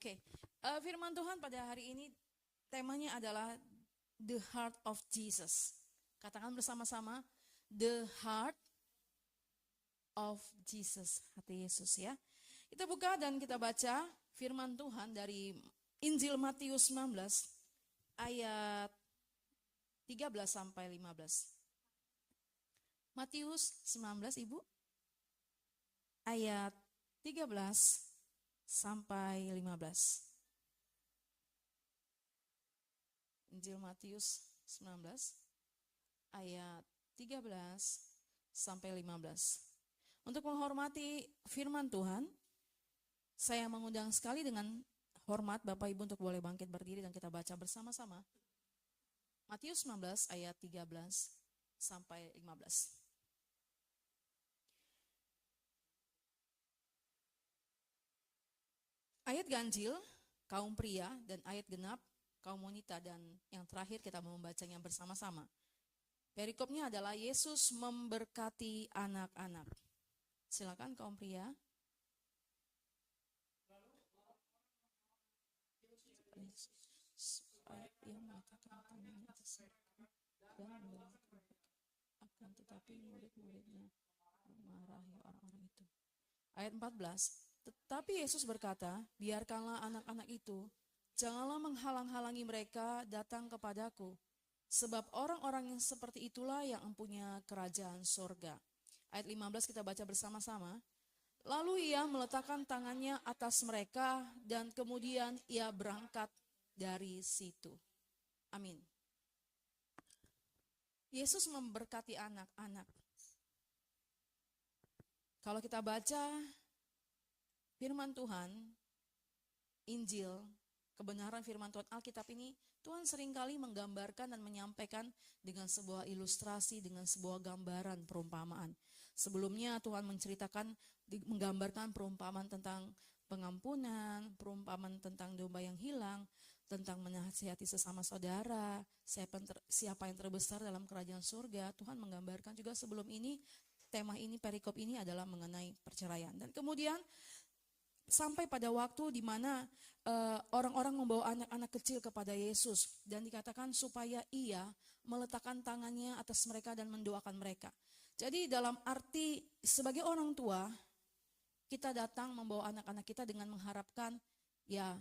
Oke, firman Tuhan pada hari ini temanya adalah The Heart of Jesus. Katakan bersama-sama, The Heart of Jesus, hati Yesus ya. Kita buka dan kita baca firman Tuhan dari Injil Matius 19 ayat 13 sampai 15. Matius 19 Ibu, ayat 13 sampai 15. Injil Matius 19 ayat 13 sampai 15. Untuk menghormati firman Tuhan, saya mengundang sekali dengan hormat Bapak Ibu untuk boleh bangkit berdiri dan kita baca bersama-sama. Matius 19 ayat 13 sampai 15. Ayat ganjil, kaum pria, dan ayat genap, kaum wanita, dan yang terakhir kita mau membacanya bersama-sama. Perikopnya adalah Yesus memberkati anak-anak. Silakan kaum pria. Ia meletakkan tangannya atas dan akan tetapi murid-muridnya memarahi orang-orang itu. Ayat 14. Tetapi Yesus berkata, biarkanlah anak-anak itu, janganlah menghalang-halangi mereka datang kepadaku, sebab orang-orang yang seperti itulah yang mempunyai kerajaan sorga. Ayat 15 kita baca bersama-sama. Lalu ia meletakkan tangannya atas mereka dan kemudian ia berangkat dari situ. Amin. Yesus memberkati anak-anak. Kalau kita baca firman Tuhan, Injil, kebenaran firman Tuhan Alkitab ini, Tuhan seringkali menggambarkan dan menyampaikan dengan sebuah ilustrasi, dengan sebuah gambaran perumpamaan. Sebelumnya Tuhan menceritakan, menggambarkan perumpamaan tentang pengampunan, perumpamaan tentang domba yang hilang, tentang menasihati sesama saudara, siapa yang terbesar dalam kerajaan surga. Tuhan menggambarkan juga sebelum ini, tema ini, perikop ini adalah mengenai perceraian. Dan kemudian sampai pada waktu di mana orang-orang membawa anak-anak kecil kepada Yesus dan dikatakan supaya ia meletakkan tangannya atas mereka dan mendoakan mereka. Jadi dalam arti sebagai orang tua, kita datang membawa anak-anak kita dengan mengharapkan ya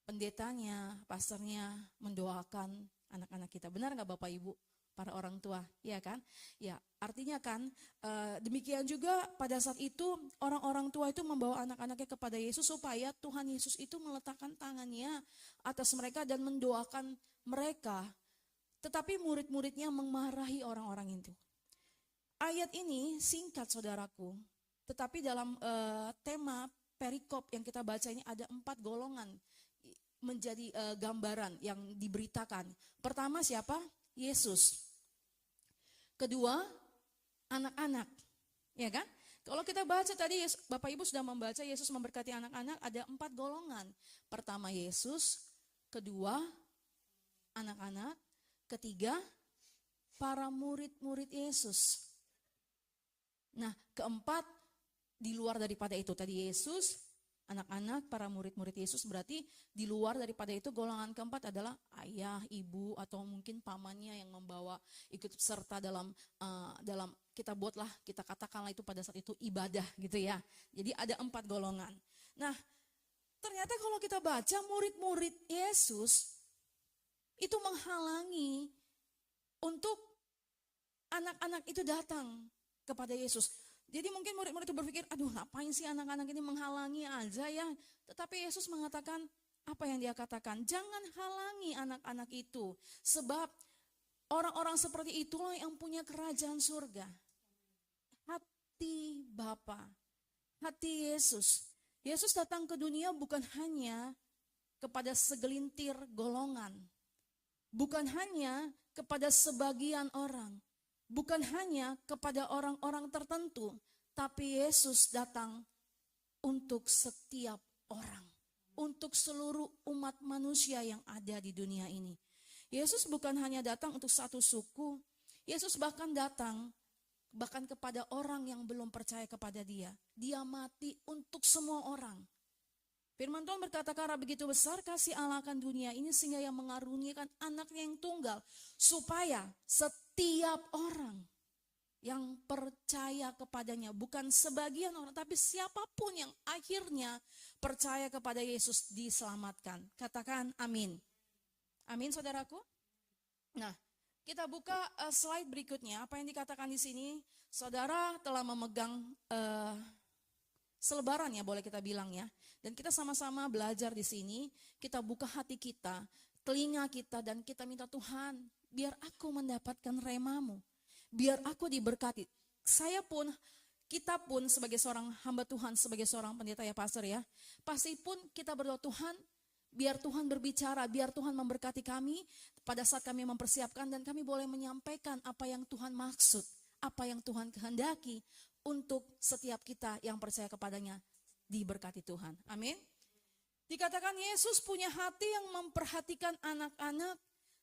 pendetanya, pastornya mendoakan anak-anak kita. Benar nggak Bapak Ibu? Para orang tua, ya kan? Ya, artinya kan demikian juga pada saat itu orang-orang tua itu membawa anak-anaknya kepada Yesus supaya Tuhan Yesus itu meletakkan tangannya atas mereka dan mendoakan mereka. Tetapi murid-muridnya memarahi orang-orang itu. Ayat ini singkat saudaraku, tetapi dalam tema perikop yang kita baca ini ada 4 golongan menjadi gambaran yang diberitakan. Pertama siapa? Yesus. Kedua, anak-anak, ya kan? Kalau kita baca tadi, Bapak Ibu sudah membaca Yesus memberkati anak-anak, ada 4 golongan. Pertama Yesus, kedua anak-anak, ketiga para murid-murid Yesus. Nah, keempat di luar daripada itu tadi Yesus, anak-anak, para murid-murid Yesus, berarti di luar daripada itu golongan keempat adalah ayah, ibu, atau mungkin pamannya yang membawa ikut serta dalam kita buatlah, kita katakanlah itu pada saat itu ibadah gitu ya. Jadi ada 4 golongan. Nah, ternyata kalau kita baca murid-murid Yesus itu menghalangi untuk anak-anak itu datang kepada Yesus. Jadi mungkin murid-murid itu berpikir, aduh ngapain sih anak-anak ini menghalangi aja ya. Tetapi Yesus mengatakan, apa yang dia katakan? Jangan halangi anak-anak itu. Sebab orang-orang seperti itulah yang punya kerajaan surga. Hati Bapa, hati Yesus. Yesus datang ke dunia bukan hanya kepada segelintir golongan. Bukan hanya kepada sebagian orang. Bukan hanya kepada orang-orang tertentu, tapi Yesus datang untuk setiap orang, untuk seluruh umat manusia yang ada di dunia ini. Yesus bukan hanya datang untuk satu suku, Yesus bahkan datang bahkan kepada orang yang belum percaya kepada Dia. Dia mati untuk semua orang. Firman Tuhan berkata, karena begitu besar kasih Allah akan dunia ini sehingga yang mengaruniakan anaknya yang tunggal, supaya setiap orang yang percaya kepadanya, bukan sebagian orang, tapi siapapun yang akhirnya percaya kepada Yesus diselamatkan. Katakan amin. Amin, saudaraku. Nah, kita buka slide berikutnya. Apa yang dikatakan di sini? Saudara telah memegang selebaran ya, boleh kita bilang ya. Dan kita sama-sama belajar di sini. Kita buka hati kita, telinga kita, dan kita minta, Tuhan, biar aku mendapatkan remamu. Biar aku diberkati. Saya pun, kita pun sebagai seorang hamba Tuhan, sebagai seorang pendeta ya pastor ya, pasti pun kita berdoa, Tuhan, biar Tuhan berbicara, biar Tuhan memberkati kami pada saat kami mempersiapkan, dan kami boleh menyampaikan apa yang Tuhan maksud, apa yang Tuhan kehendaki untuk setiap kita yang percaya kepadanya, diberkati Tuhan. Amin. Dikatakan Yesus punya hati yang memperhatikan anak-anak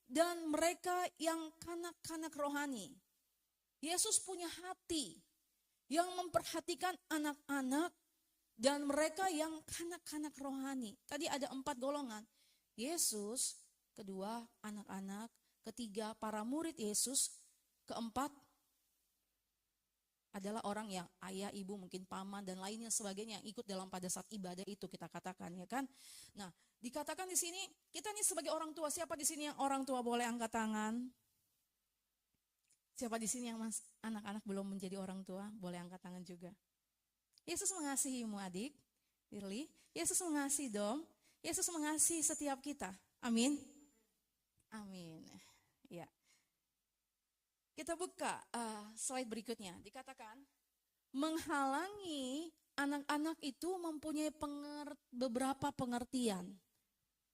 dan mereka yang kanak-kanak rohani. Yesus punya hati yang memperhatikan anak-anak dan mereka yang kanak-kanak rohani. Tadi ada 4 golongan. Yesus, kedua anak-anak, ketiga para murid Yesus, keempat adalah orang yang ayah, ibu, mungkin paman dan lainnya sebagainya yang ikut dalam pada saat ibadah itu, kita katakan ya kan. Nah, dikatakan di sini kita nih sebagai orang tua, siapa di sini yang orang tua boleh angkat tangan? Siapa di sini yang anak-anak belum menjadi orang tua, boleh angkat tangan juga. Yesus mengasihimu adik, Firly. Yesus mengasihi Dom. Yesus mengasihi setiap kita. Amin. Amin. Ya. Kita buka slide berikutnya. Dikatakan, menghalangi anak-anak itu mempunyai beberapa pengertian.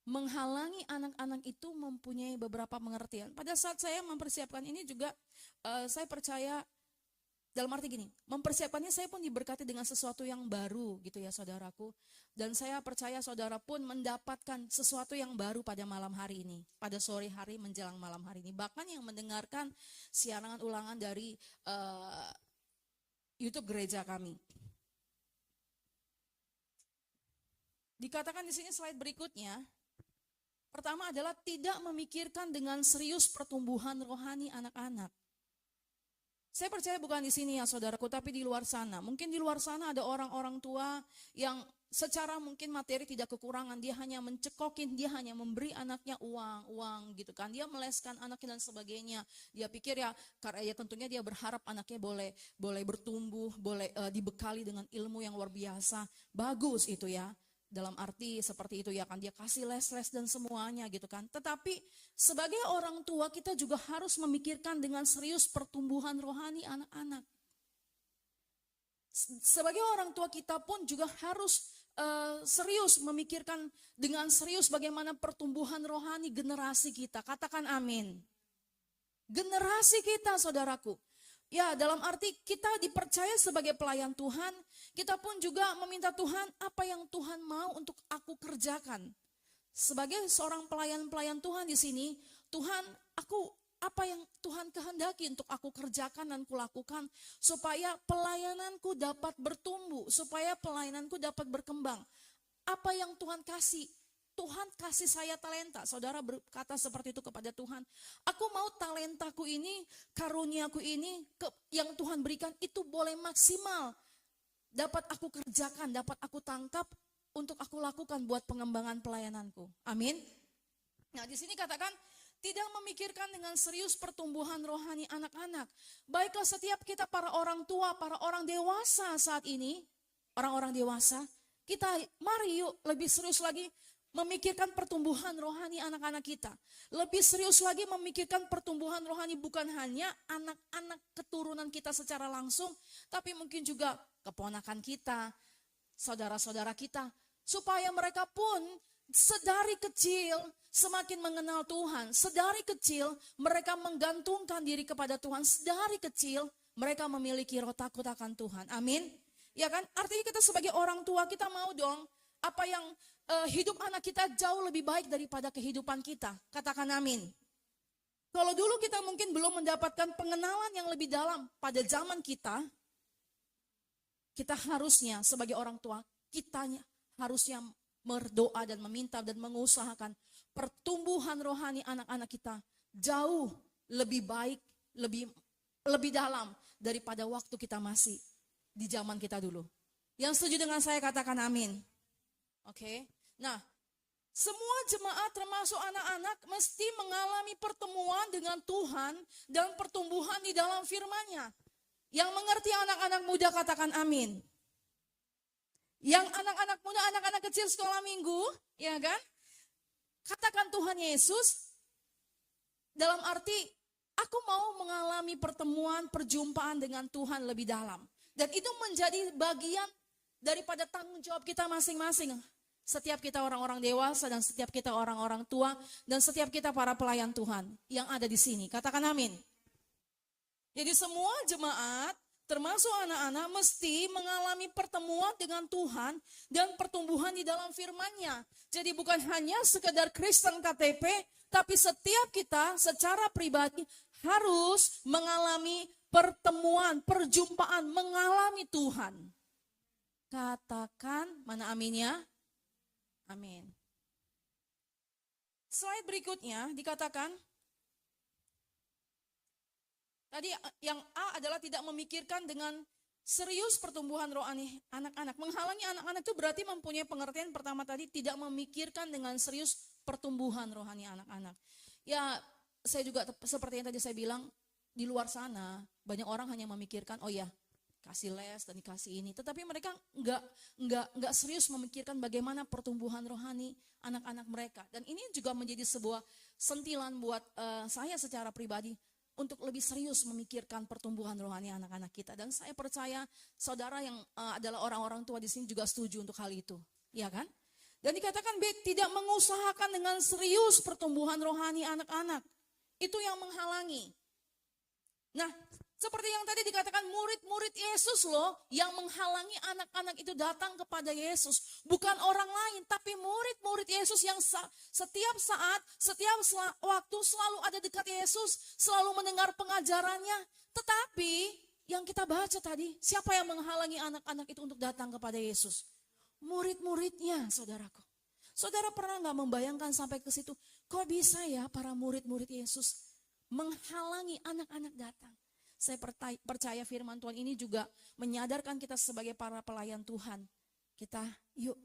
Menghalangi anak-anak itu mempunyai beberapa pengertian. Pada saat saya mempersiapkan ini juga, saya percaya dalam arti gini, mempersiapkannya saya pun diberkati dengan sesuatu yang baru gitu ya saudaraku. Dan saya percaya saudara pun mendapatkan sesuatu yang baru pada malam hari ini, pada sore hari menjelang malam hari ini. Bahkan yang mendengarkan siaran ulangan dari YouTube gereja kami. Dikatakan di sini slide berikutnya, pertama adalah tidak memikirkan dengan serius pertumbuhan rohani anak-anak. Saya percaya bukan di sini ya saudaraku, tapi di luar sana. Mungkin di luar sana ada orang-orang tua yang secara mungkin materi tidak kekurangan. Dia hanya mencekokin, dia hanya memberi anaknya uang gitu kan. Dia meleskan anaknya dan sebagainya. Dia pikir ya, karena ya tentunya dia berharap anaknya boleh bertumbuh, boleh dibekali dengan ilmu yang luar biasa. Bagus itu ya. Dalam arti seperti itu ya kan, dia kasih les-les dan semuanya gitu kan. Tetapi sebagai orang tua kita juga harus memikirkan dengan serius pertumbuhan rohani anak-anak. Sebagai orang tua kita pun juga harus serius memikirkan dengan serius bagaimana pertumbuhan rohani generasi kita. Katakan amin. Generasi kita saudaraku. Ya, dalam arti kita dipercaya sebagai pelayan Tuhan, kita pun juga meminta Tuhan apa yang Tuhan mau untuk aku kerjakan. Sebagai seorang pelayan-pelayan Tuhan di sini, Tuhan, apa yang Tuhan kehendaki untuk aku kerjakan dan kulakukan supaya pelayananku dapat bertumbuh, supaya pelayananku dapat berkembang. Apa yang Tuhan kasih? Tuhan kasih saya talenta. Saudara berkata seperti itu kepada Tuhan. Aku mau talentaku ini, karuniaku ini, yang Tuhan berikan itu boleh maksimal. Dapat aku kerjakan, dapat aku tangkap untuk aku lakukan buat pengembangan pelayananku. Amin. Nah di sini katakan, tidak memikirkan dengan serius pertumbuhan rohani anak-anak. Baiklah setiap kita para orang tua, para orang dewasa saat ini, orang-orang dewasa, kita mari yuk lebih serius lagi memikirkan pertumbuhan rohani anak-anak kita. Lebih serius lagi memikirkan pertumbuhan rohani bukan hanya anak-anak keturunan kita secara langsung, tapi mungkin juga keponakan kita, saudara-saudara kita. Supaya mereka pun sedari kecil semakin mengenal Tuhan. Sedari kecil mereka menggantungkan diri kepada Tuhan. Sedari kecil mereka memiliki roh takut akan Tuhan. Amin. Ya kan? Artinya kita sebagai orang tua kita mau dong apa yang hidup anak kita jauh lebih baik daripada kehidupan kita. Katakan amin. Kalau dulu kita mungkin belum mendapatkan pengenalan yang lebih dalam pada zaman kita harusnya sebagai orang tua, kita harusnya berdoa dan meminta dan mengusahakan pertumbuhan rohani anak-anak kita jauh lebih baik, lebih dalam daripada waktu kita masih di zaman kita dulu. Yang setuju dengan saya katakan amin. Oke. Nah, semua jemaat termasuk anak-anak mesti mengalami pertemuan dengan Tuhan dan pertumbuhan di dalam firman-Nya. Yang mengerti anak-anak muda katakan amin. Yang anak-anak muda, anak-anak kecil sekolah minggu, ya kan? Katakan Tuhan Yesus dalam arti aku mau mengalami pertemuan, perjumpaan dengan Tuhan lebih dalam. Dan itu menjadi bagian daripada tanggung jawab kita masing-masing. Setiap kita orang-orang dewasa dan setiap kita orang-orang tua dan setiap kita para pelayan Tuhan yang ada di sini. Katakan amin. Jadi semua jemaat termasuk anak-anak mesti mengalami pertemuan dengan Tuhan dan pertumbuhan di dalam firman-Nya. Jadi bukan hanya sekedar Kristen KTP, tapi setiap kita secara pribadi harus mengalami pertemuan, perjumpaan, mengalami Tuhan. Katakan, mana aminnya? Amin. Slide berikutnya dikatakan, tadi yang A adalah tidak memikirkan dengan serius pertumbuhan rohani anak-anak. Menghalangi anak-anak itu berarti mempunyai pengertian pertama tadi tidak memikirkan dengan serius pertumbuhan rohani anak-anak. Ya, saya juga seperti yang tadi saya bilang, di luar sana banyak orang hanya memikirkan, oh ya, kasih les dan dikasih ini. Tetapi mereka enggak serius memikirkan bagaimana pertumbuhan rohani anak-anak mereka. Dan ini juga menjadi sebuah sentilan buat saya secara pribadi untuk lebih serius memikirkan pertumbuhan rohani anak-anak kita. Dan saya percaya saudara yang adalah orang-orang tua di sini juga setuju untuk hal itu. Ya kan? Dan dikatakan tidak mengusahakan dengan serius pertumbuhan rohani anak-anak. Itu yang menghalangi. Nah, seperti yang tadi dikatakan murid-murid Yesus loh yang menghalangi anak-anak itu datang kepada Yesus. Bukan orang lain, tapi murid-murid Yesus yang setiap saat, setiap waktu selalu ada dekat Yesus, selalu mendengar pengajarannya. Tetapi yang kita baca tadi, siapa yang menghalangi anak-anak itu untuk datang kepada Yesus? Murid-muridnya, saudaraku. Saudara pernah gak membayangkan sampai ke situ, kok bisa ya para murid-murid Yesus menghalangi anak-anak datang? Saya percaya firman Tuhan ini juga menyadarkan kita sebagai para pelayan Tuhan. Kita, yuk,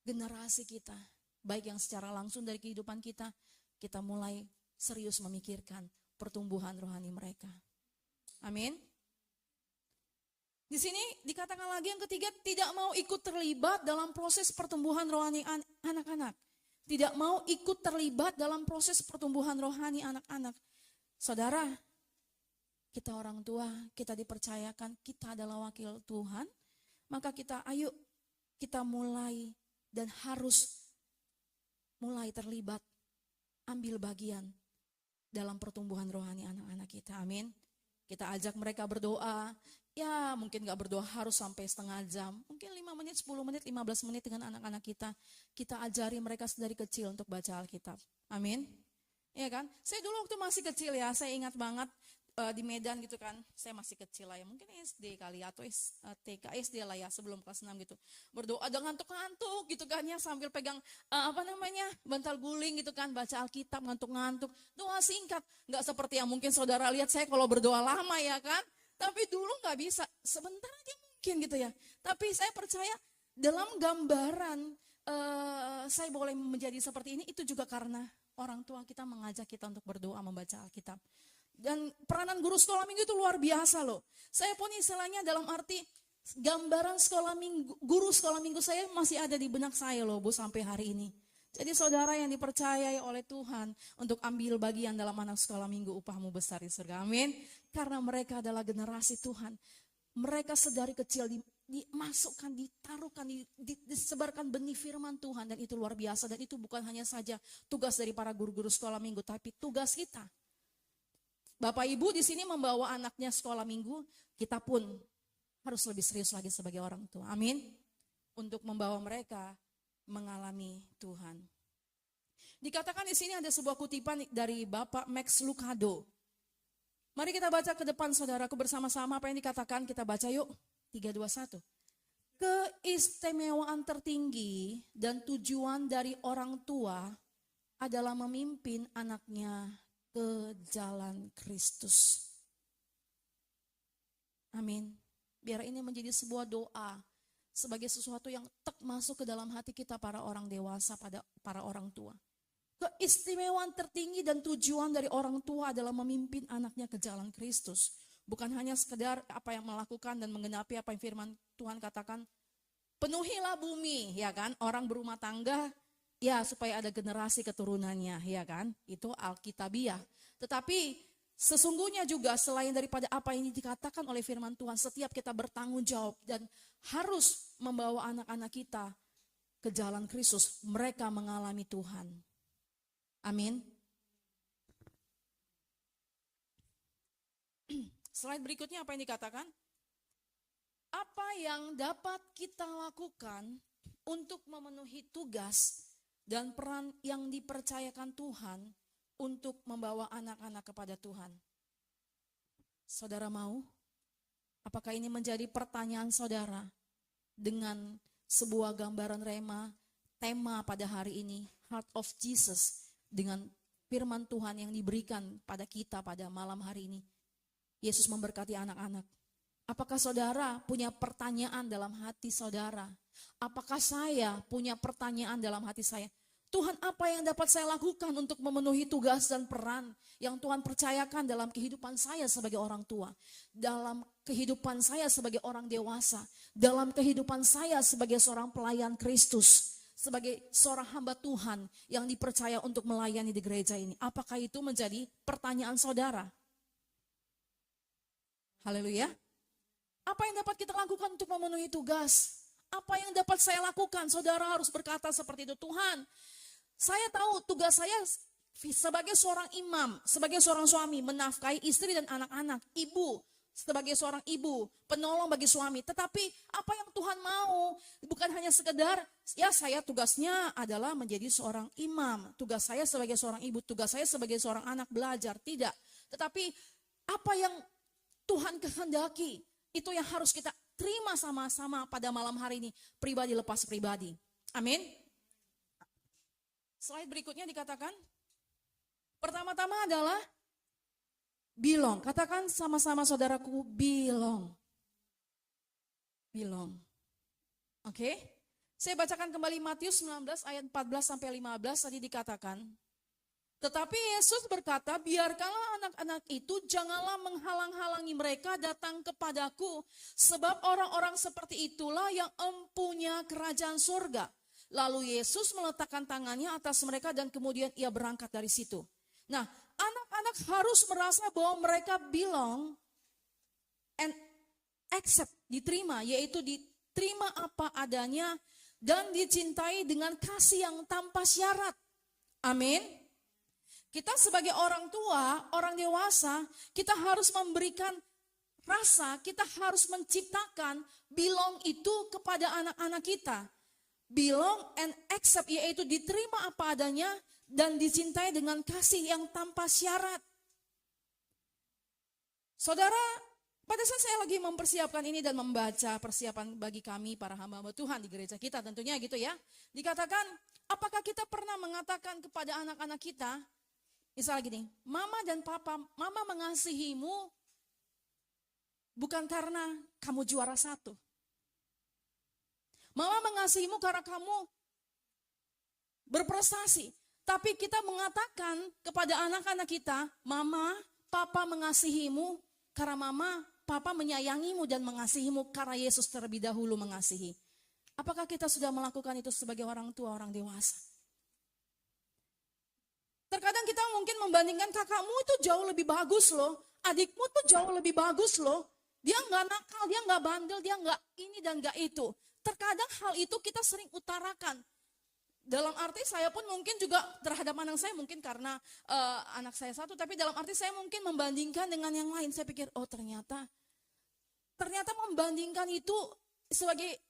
generasi kita, baik yang secara langsung dari kehidupan kita mulai serius memikirkan pertumbuhan rohani mereka. Amin. Di sini dikatakan lagi yang ketiga, tidak mau ikut terlibat dalam proses pertumbuhan rohani anak-anak. Tidak mau ikut terlibat dalam proses pertumbuhan rohani anak-anak. Saudara, kita orang tua, kita dipercayakan, kita adalah wakil Tuhan, maka ayo kita mulai dan harus mulai terlibat, ambil bagian dalam pertumbuhan rohani anak-anak kita, amin. Kita ajak mereka berdoa, ya mungkin gak berdoa harus sampai setengah jam, mungkin 5 menit, 10 menit, 15 menit dengan anak-anak kita ajari mereka dari kecil untuk baca Alkitab, amin. Ya kan, saya dulu waktu masih kecil ya, saya ingat banget, di Medan gitu kan, saya masih kecil lah ya, mungkin SD kali atau TK, SD lah ya, sebelum kelas 6 gitu. Berdoa dengan ngantuk-ngantuk gitu kan ya, sambil pegang bantal guling gitu kan, baca Alkitab ngantuk-ngantuk. Doa singkat, nggak seperti yang mungkin saudara lihat saya kalau berdoa lama ya kan. Tapi dulu nggak bisa, sebentar aja mungkin gitu ya. Tapi saya percaya dalam gambaran saya boleh menjadi seperti ini, itu juga karena orang tua kita mengajak kita untuk berdoa membaca Alkitab. Dan peranan guru sekolah minggu itu luar biasa loh. Saya pun istilahnya dalam arti gambaran guru sekolah minggu saya masih ada di benak saya loh Bu sampai hari ini. Jadi saudara yang dipercayai oleh Tuhan untuk ambil bagian dalam anak sekolah minggu upahmu besar di surga. Amin. Karena mereka adalah generasi Tuhan. Mereka sedari kecil dimasukkan, ditaruhkan, disebarkan benih firman Tuhan. Dan itu luar biasa. Dan itu bukan hanya saja tugas dari para guru-guru sekolah minggu, tapi tugas kita. Bapak Ibu di sini membawa anaknya sekolah minggu, kita pun harus lebih serius lagi sebagai orang tua. Amin. Untuk membawa mereka mengalami Tuhan. Dikatakan di sini ada sebuah kutipan dari Bapak Max Lucado. Mari kita baca ke depan saudaraku bersama-sama apa yang dikatakan, kita baca yuk. 3, 2, 1. keistimewaan tertinggi dan tujuan dari orang tua adalah memimpin anaknya ke jalan Kristus. Amin. Biar ini menjadi sebuah doa, sebagai sesuatu yang masuk ke dalam hati kita para orang dewasa, pada para orang tua. Keistimewaan tertinggi dan tujuan dari orang tua adalah memimpin anaknya ke jalan Kristus. Bukan hanya sekedar apa yang melakukan dan menggenapi apa yang firman Tuhan katakan, penuhilah bumi, ya kan? Orang berumah tangga, ya supaya ada generasi keturunannya, ya kan? Itu Alkitabiah. Tetapi sesungguhnya juga selain daripada apa yang dikatakan oleh firman Tuhan, setiap kita bertanggung jawab dan harus membawa anak-anak kita ke jalan Kristus. Mereka mengalami Tuhan. Amin. Slide berikutnya apa yang dikatakan? Apa yang dapat kita lakukan untuk memenuhi tugas dan peran yang dipercayakan Tuhan untuk membawa anak-anak kepada Tuhan? Saudara mau? Apakah ini menjadi pertanyaan saudara dengan sebuah gambaran rema, tema pada hari ini, Heart of Jesus, dengan firman Tuhan yang diberikan pada kita pada malam hari ini. Yesus memberkati anak-anak. Apakah saudara punya pertanyaan dalam hati saudara? Apakah saya punya pertanyaan dalam hati saya? Tuhan, apa yang dapat saya lakukan untuk memenuhi tugas dan peran yang Tuhan percayakan dalam kehidupan saya sebagai orang tua, dalam kehidupan saya sebagai orang dewasa, dalam kehidupan saya sebagai seorang pelayan Kristus, sebagai seorang hamba Tuhan yang dipercaya untuk melayani di gereja ini? Apakah itu menjadi pertanyaan saudara? Haleluya. Apa yang dapat kita lakukan untuk memenuhi tugas? Apa yang dapat saya lakukan? Saudara harus berkata seperti itu. Tuhan, saya tahu tugas saya sebagai seorang imam, sebagai seorang suami, menafkahi istri dan anak-anak, ibu, sebagai seorang ibu, penolong bagi suami. Tetapi apa yang Tuhan mau, bukan hanya sekedar, ya saya tugasnya adalah menjadi seorang imam, tugas saya sebagai seorang ibu, tugas saya sebagai seorang anak belajar, tidak. Tetapi apa yang Tuhan kehendaki, itu yang harus kita terima sama-sama pada malam hari ini, pribadi lepas pribadi. Amin. Slide berikutnya dikatakan, pertama-tama adalah belong. Katakan sama-sama saudaraku, belong. Belong. Oke. Saya bacakan kembali Matius 19 ayat 14 sampai 15 tadi dikatakan. Tetapi Yesus berkata, biarkanlah anak-anak itu janganlah menghalang-halangi mereka datang kepadaku, sebab orang-orang seperti itulah yang empunya kerajaan surga. Lalu Yesus meletakkan tangannya atas mereka dan kemudian ia berangkat dari situ. Nah, anak-anak harus merasa bahwa mereka belong and accept, diterima, yaitu diterima apa adanya dan dicintai dengan kasih yang tanpa syarat. Amin. Kita sebagai orang tua, orang dewasa, kita harus memberikan rasa, kita harus menciptakan belong itu kepada anak-anak kita. Belong and accept, yaitu diterima apa adanya dan dicintai dengan kasih yang tanpa syarat. Saudara, pada saat saya lagi mempersiapkan ini dan membaca persiapan bagi kami para hamba-hamba Tuhan di gereja kita tentunya gitu ya. Dikatakan, apakah kita pernah mengatakan kepada anak-anak kita, misalnya gini, mama dan papa, mama mengasihimu bukan karena kamu juara satu. Mama mengasihimu karena kamu berprestasi. Tapi kita mengatakan kepada anak-anak kita, mama, papa mengasihimu karena mama, papa menyayangimu dan mengasihimu karena Yesus terlebih dahulu mengasihi. Apakah kita sudah melakukan itu sebagai orang tua, orang dewasa? Terkadang kita mungkin membandingkan kakakmu itu jauh lebih bagus loh. Adikmu tuh jauh lebih bagus loh. Dia nggak nakal, dia nggak bandel, dia nggak ini dan nggak itu. Terkadang hal itu kita sering utarakan. Dalam arti saya pun mungkin juga terhadap anak saya mungkin karena anak saya satu. Tapi dalam arti saya mungkin membandingkan dengan yang lain. Saya pikir oh ternyata membandingkan itu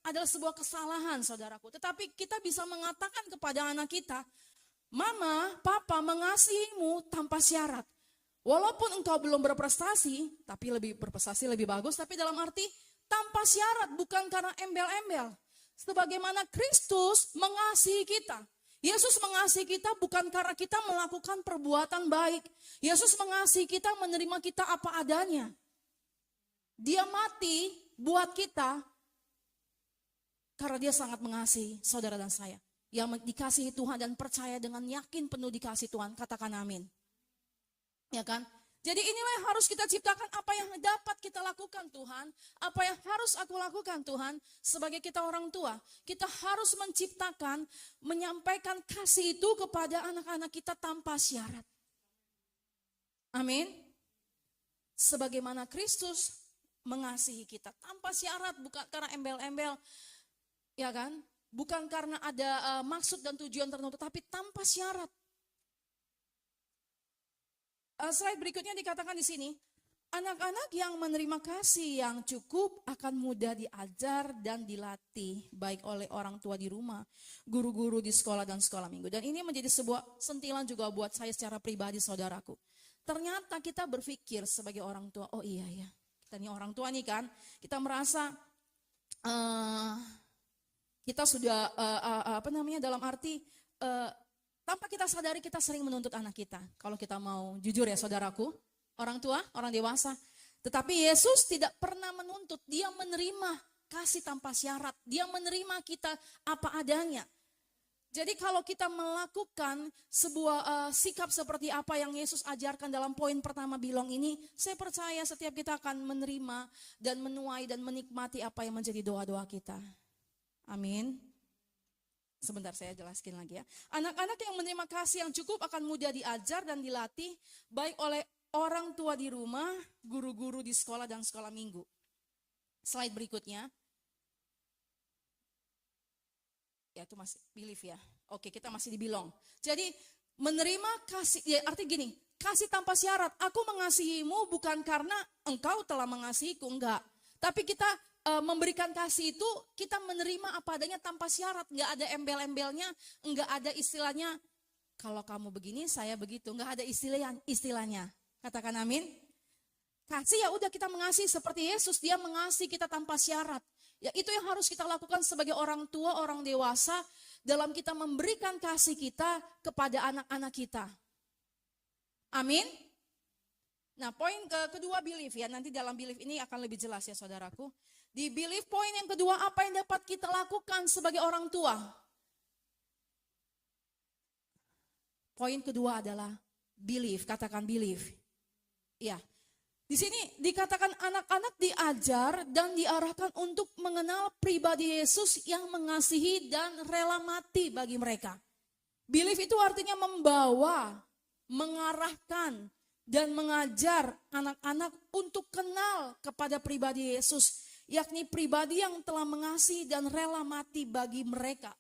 adalah sebuah kesalahan saudaraku. Tetapi kita bisa mengatakan kepada anak kita, mama, papa mengasihimu tanpa syarat. Walaupun engkau belum berprestasi, tapi lebih berprestasi lebih bagus. Tapi dalam arti tanpa syarat, bukan karena embel-embel. Sebagaimana Kristus mengasihi kita. Yesus mengasihi kita bukan karena kita melakukan perbuatan baik. Yesus mengasihi kita, menerima kita apa adanya. Dia mati buat kita karena dia sangat mengasihi saudara dan saya. Yang dikasihi Tuhan dan percaya dengan yakin penuh dikasihi Tuhan, katakan amin. Ya kan? Jadi inilah yang harus kita ciptakan, apa yang dapat kita lakukan Tuhan, apa yang harus aku lakukan Tuhan, sebagai kita orang tua. Kita harus menciptakan, menyampaikan kasih itu kepada anak-anak kita tanpa syarat. Amin. Sebagaimana Kristus mengasihi kita tanpa syarat, bukan karena embel-embel, ya kan? Bukan karena ada maksud dan tujuan tertentu, tapi tanpa syarat. Slide berikutnya dikatakan di sini, anak-anak yang menerima kasih yang cukup akan mudah diajar dan dilatih, baik oleh orang tua di rumah, guru-guru di sekolah dan sekolah minggu. Dan ini menjadi sebuah sentilan juga buat saya secara pribadi, saudaraku. Ternyata kita berpikir sebagai orang tua, oh iya ya, kita nih orang tua nih kan, kita merasa kita sudah dalam arti tanpa kita sadari kita sering menuntut anak kita. Kalau kita mau jujur ya saudaraku, orang tua, orang dewasa. Tetapi Yesus tidak pernah menuntut, dia menerima kasih tanpa syarat. Dia menerima kita apa adanya. Jadi kalau kita melakukan sebuah sikap seperti apa yang Yesus ajarkan dalam poin pertama bilong ini, saya percaya setiap kita akan menerima dan menuai dan menikmati apa yang menjadi doa-doa kita. Amin. Sebentar saya jelaskan lagi ya. Anak-anak yang menerima kasih yang cukup akan mudah diajar dan dilatih baik oleh orang tua di rumah, guru-guru di sekolah dan sekolah minggu. Slide berikutnya. Ya itu masih believe ya. Oke, kita masih di bilong. Jadi menerima kasih, ya arti gini, kasih tanpa syarat. Aku mengasihimu bukan karena engkau telah mengasihiku, enggak. Tapi kita memberikan kasih itu, kita menerima apa adanya tanpa syarat, nggak ada embel-embelnya, nggak ada istilahnya, kalau kamu begini, saya begitu, nggak ada istilahnya. Katakan amin. Kasih ya udah kita mengasihi seperti Yesus, dia mengasihi kita tanpa syarat. Ya itu yang harus kita lakukan sebagai orang tua, orang dewasa, dalam kita memberikan kasih kita kepada anak-anak kita. Amin. Nah poin kedua belief ya, nanti dalam belief ini akan lebih jelas ya saudaraku. Di belief poin yang kedua, apa yang dapat kita lakukan sebagai orang tua? Poin kedua adalah belief, katakan belief. Ya, di sini dikatakan anak-anak diajar dan diarahkan untuk mengenal pribadi Yesus yang mengasihi dan rela mati bagi mereka. Belief itu artinya membawa, mengarahkan, dan mengajar anak-anak untuk kenal kepada pribadi Yesus, yakni pribadi yang telah mengasihi dan rela mati bagi mereka,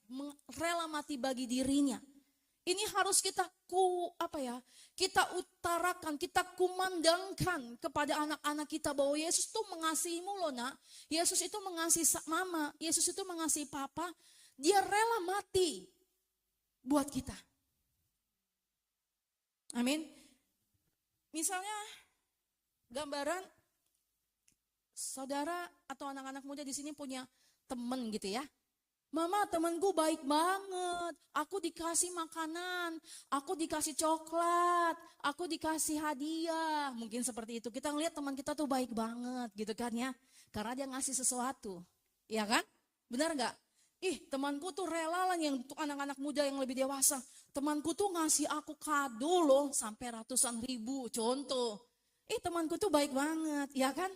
rela mati bagi dirinya. Ini harus kita kita utarakan, kita kumandangkan kepada anak-anak kita bahwa Yesus itu mengasihimu loh nak. Yesus itu mengasihi mama, Yesus itu mengasihi papa, dia rela mati buat kita. Amin. Misalnya gambaran saudara atau anak-anak muda di sini punya teman gitu ya. Mama, temanku baik banget, aku dikasih makanan, aku dikasih coklat, aku dikasih hadiah. Mungkin seperti itu, kita ngelihat teman kita tuh baik banget gitu kan ya. Karena dia ngasih sesuatu, ya kan? Benar nggak? Temanku tuh rela lah, yang untuk anak-anak muda yang lebih dewasa. Temanku tuh ngasih aku kado loh sampai ratusan ribu, contoh. Temanku tuh baik banget, ya kan?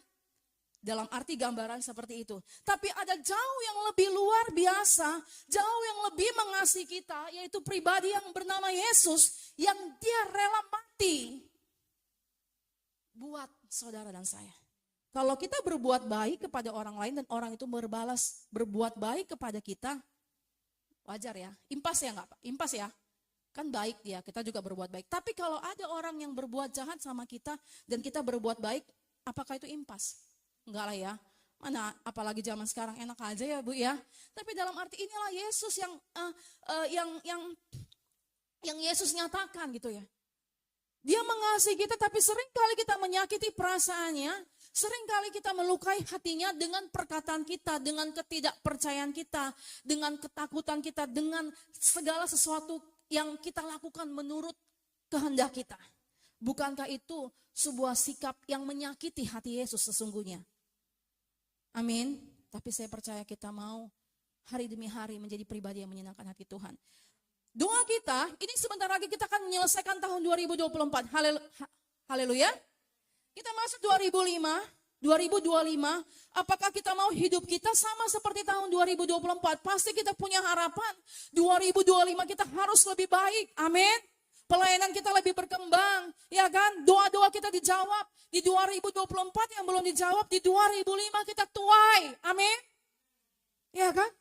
Dalam arti gambaran seperti itu. Tapi ada jauh yang lebih luar biasa, jauh yang lebih mengasihi kita, yaitu pribadi yang bernama Yesus, yang dia rela mati buat saudara dan saya. Kalau kita berbuat baik kepada orang lain dan orang itu berbalas berbuat baik kepada kita, wajar ya, impas ya enggak Pak? Impas ya, kan baik dia, kita juga berbuat baik. Tapi kalau ada orang yang berbuat jahat sama kita dan kita berbuat baik, apakah itu impas? Enggak lah ya, mana apalagi zaman sekarang enak aja ya Bu ya. Tapi dalam arti inilah Yesus yang Yesus nyatakan gitu ya. Dia mengasihi kita tapi sering kali kita menyakiti perasaannya Seringkali kita melukai hatinya dengan perkataan kita, dengan ketidakpercayaan kita, dengan ketakutan kita, dengan segala sesuatu yang kita lakukan menurut kehendak kita. Bukankah itu sebuah sikap yang menyakiti hati Yesus sesungguhnya? Amin. Tapi saya percaya kita mau hari demi hari menjadi pribadi yang menyenangkan hati Tuhan. Doa kita, ini sebentar lagi kita akan menyelesaikan tahun 2024. Haleluya. Kita masuk 2025, apakah kita mau hidup kita sama seperti tahun 2024? Pasti kita punya harapan, 2025 kita harus lebih baik, amin. Pelayanan kita lebih berkembang, ya kan? Doa-doa kita dijawab, di 2024 yang belum dijawab, di 2005 kita tuai, amin. Ya kan?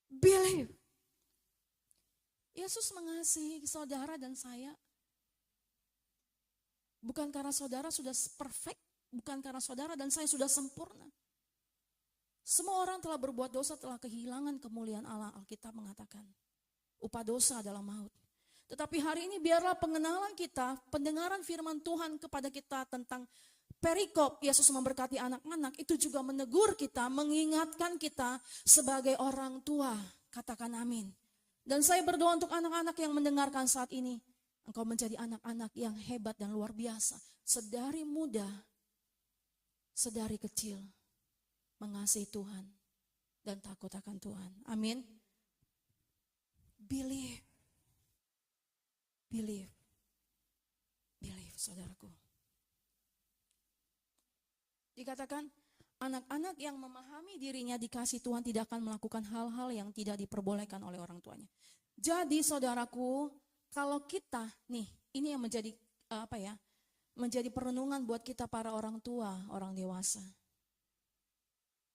Believe. Yesus mengasihi saudara dan saya. Bukan karena saudara sudah perfect, bukan karena saudara dan saya sudah sempurna. Semua orang telah berbuat dosa, telah kehilangan kemuliaan Allah. Alkitab mengatakan, upah dosa adalah maut. Tetapi hari ini biarlah pengenalan kita, pendengaran firman Tuhan kepada kita tentang perikop Yesus memberkati anak-anak, itu juga menegur kita, mengingatkan kita sebagai orang tua. Katakan amin. Dan saya berdoa untuk anak-anak yang mendengarkan saat ini. Engkau menjadi anak-anak yang hebat dan luar biasa. Sedari muda, sedari kecil, mengasihi Tuhan dan takut akan Tuhan. Amin. Believe. Believe. Believe, saudaraku. Dikatakan, anak-anak yang memahami dirinya dikasih Tuhan tidak akan melakukan hal-hal yang tidak diperbolehkan oleh orang tuanya. Jadi saudaraku, kalau kita, nih, ini yang menjadi menjadi perenungan buat kita para orang tua, orang dewasa.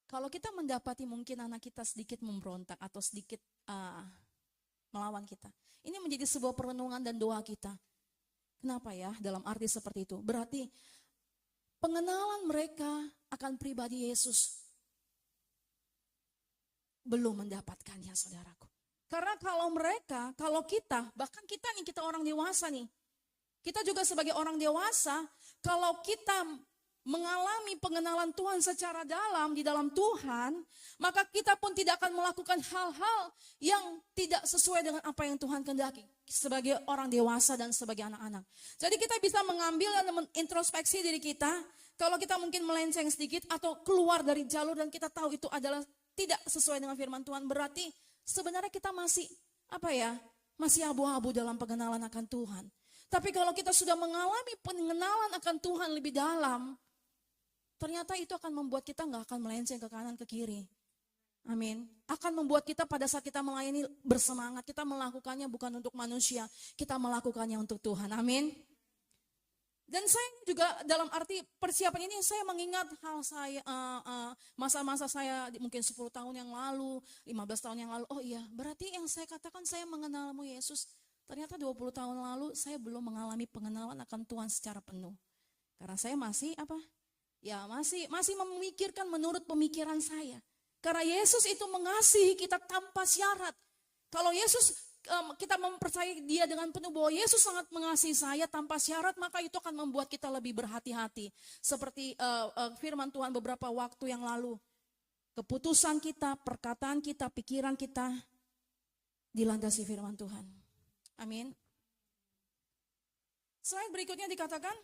Kalau kita mendapati mungkin anak kita sedikit memberontak atau sedikit melawan kita, ini menjadi sebuah perenungan dan doa kita. Kenapa ya? Dalam arti seperti itu. Berarti pengenalan mereka akan pribadi Yesus belum mendapatkannya, saudaraku. Karena kalau kita, bahkan kita nih, kita orang dewasa nih, kita juga sebagai orang dewasa, kalau kita mengalami pengenalan Tuhan secara dalam, di dalam Tuhan, maka kita pun tidak akan melakukan hal-hal yang tidak sesuai dengan apa yang Tuhan kehendaki, sebagai orang dewasa dan sebagai anak-anak. Jadi kita bisa mengambil dan mengintrospeksi diri kita, kalau kita mungkin melenceng sedikit atau keluar dari jalur dan kita tahu itu adalah tidak sesuai dengan firman Tuhan, berarti sebenarnya kita masih masih abu-abu dalam pengenalan akan Tuhan. Tapi kalau kita sudah mengalami pengenalan akan Tuhan lebih dalam, ternyata itu akan membuat kita nggak akan melenceng ke kanan ke kiri. Amin. Akan membuat kita pada saat kita melayani bersemangat, kita melakukannya bukan untuk manusia, kita melakukannya untuk Tuhan. Amin. Dan saya juga dalam arti persiapan ini saya mengingat hal saya, masa-masa saya mungkin 10 tahun yang lalu, 15 tahun yang lalu. Oh iya, berarti yang saya katakan saya mengenalmu Yesus, ternyata 20 tahun lalu saya belum mengalami pengenalan akan Tuhan secara penuh. Karena saya masih masih memikirkan menurut pemikiran saya. Karena Yesus itu mengasihi kita tanpa syarat. Kalau kita mempercayai dia dengan penuh bahwa Yesus sangat mengasihi saya tanpa syarat, maka itu akan membuat kita lebih berhati-hati. Seperti firman Tuhan beberapa waktu yang lalu. Keputusan kita, perkataan kita, pikiran kita dilandasi firman Tuhan. Amin. Slide berikutnya dikatakan,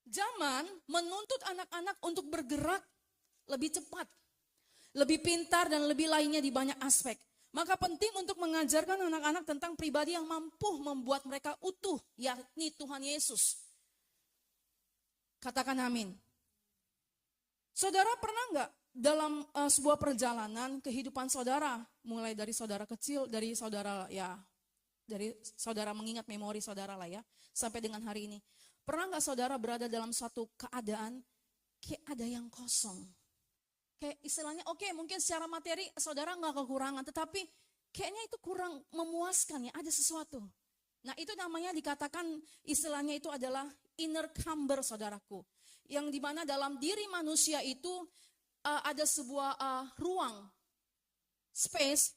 zaman menuntut anak-anak untuk bergerak lebih cepat, lebih pintar dan lebih lainnya di banyak aspek. Maka penting untuk mengajarkan anak-anak tentang pribadi yang mampu membuat mereka utuh, yakni Tuhan Yesus. Katakan amin. Saudara pernah nggak dalam sebuah perjalanan kehidupan saudara, mulai dari saudara kecil, dari saudara mengingat memori saudara lah ya, sampai dengan hari ini. Pernah nggak saudara berada dalam suatu keadaan kayak ada yang kosong? Kayak istilahnya mungkin secara materi saudara nggak kekurangan, tetapi kayaknya itu kurang memuaskan ya, ada sesuatu. Nah itu namanya dikatakan istilahnya itu adalah inner chamber saudaraku. Yang dimana dalam diri manusia itu ada sebuah ruang, space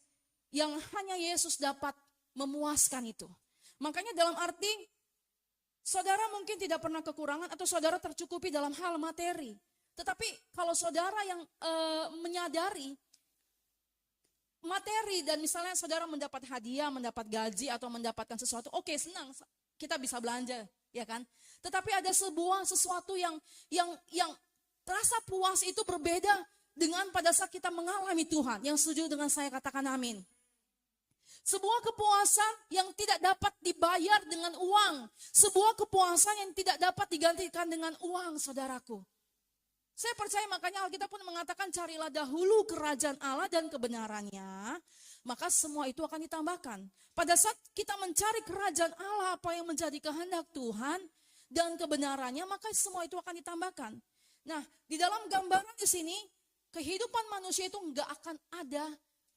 yang hanya Yesus dapat memuaskan itu. Makanya dalam arti Saudara mungkin tidak pernah kekurangan atau saudara tercukupi dalam hal materi. Tetapi kalau saudara yang menyadari materi dan misalnya saudara mendapat hadiah, mendapat gaji atau mendapatkan sesuatu, oke, senang, kita bisa belanja, ya kan? Tetapi ada sesuatu yang rasa puas itu berbeda dengan pada saat kita mengalami Tuhan. Yang setuju dengan saya katakan amin. Sebuah kepuasan yang tidak dapat dibayar dengan uang. Sebuah kepuasan yang tidak dapat digantikan dengan uang, saudaraku. Saya percaya makanya Alkitab pun mengatakan carilah dahulu kerajaan Allah dan kebenarannya, maka semua itu akan ditambahkan. Pada saat kita mencari kerajaan Allah, apa yang menjadi kehendak Tuhan dan kebenarannya, maka semua itu akan ditambahkan. Nah, di dalam gambaran di sini, kehidupan manusia itu enggak akan ada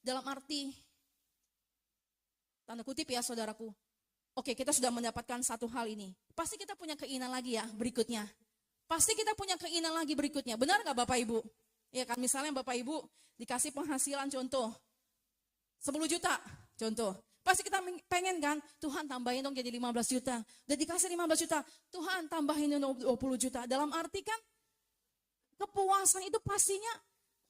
dalam arti tanda kutip ya saudaraku. Oke, kita sudah mendapatkan satu hal ini. Pasti kita punya keinginan lagi ya berikutnya. Pasti kita punya keinginan lagi berikutnya. Benar gak Bapak Ibu? Ya kan, misalnya Bapak Ibu dikasih penghasilan contoh 10 juta contoh. Pasti kita pengen kan, Tuhan tambahin dong jadi 15 juta. Udah dikasih 15 juta, Tuhan tambahin 20 juta. Dalam arti kan kepuasan itu pastinya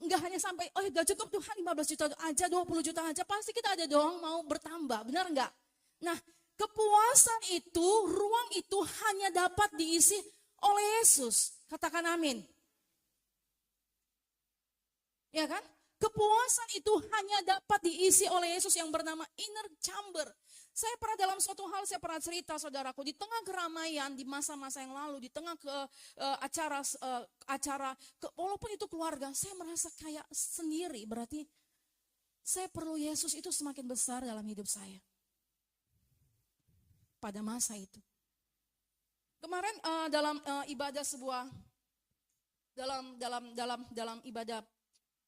enggak hanya sampai, oh udah cukup Tuhan 15 juta aja, 20 juta aja. Pasti kita ada doang mau bertambah, benar enggak? Nah, kepuasan itu, ruang itu hanya dapat diisi oleh Yesus. Katakan amin. Ya kan? Kepuasan itu hanya dapat diisi oleh Yesus yang bernama inner chamber. Saya pernah dalam suatu hal, saya pernah cerita saudaraku, di tengah keramaian di masa-masa yang lalu, di tengah acara, walaupun itu keluarga, saya merasa kayak sendiri, berarti saya perlu Yesus itu semakin besar dalam hidup saya. Pada masa itu. Kemarin dalam ibadah dalam ibadah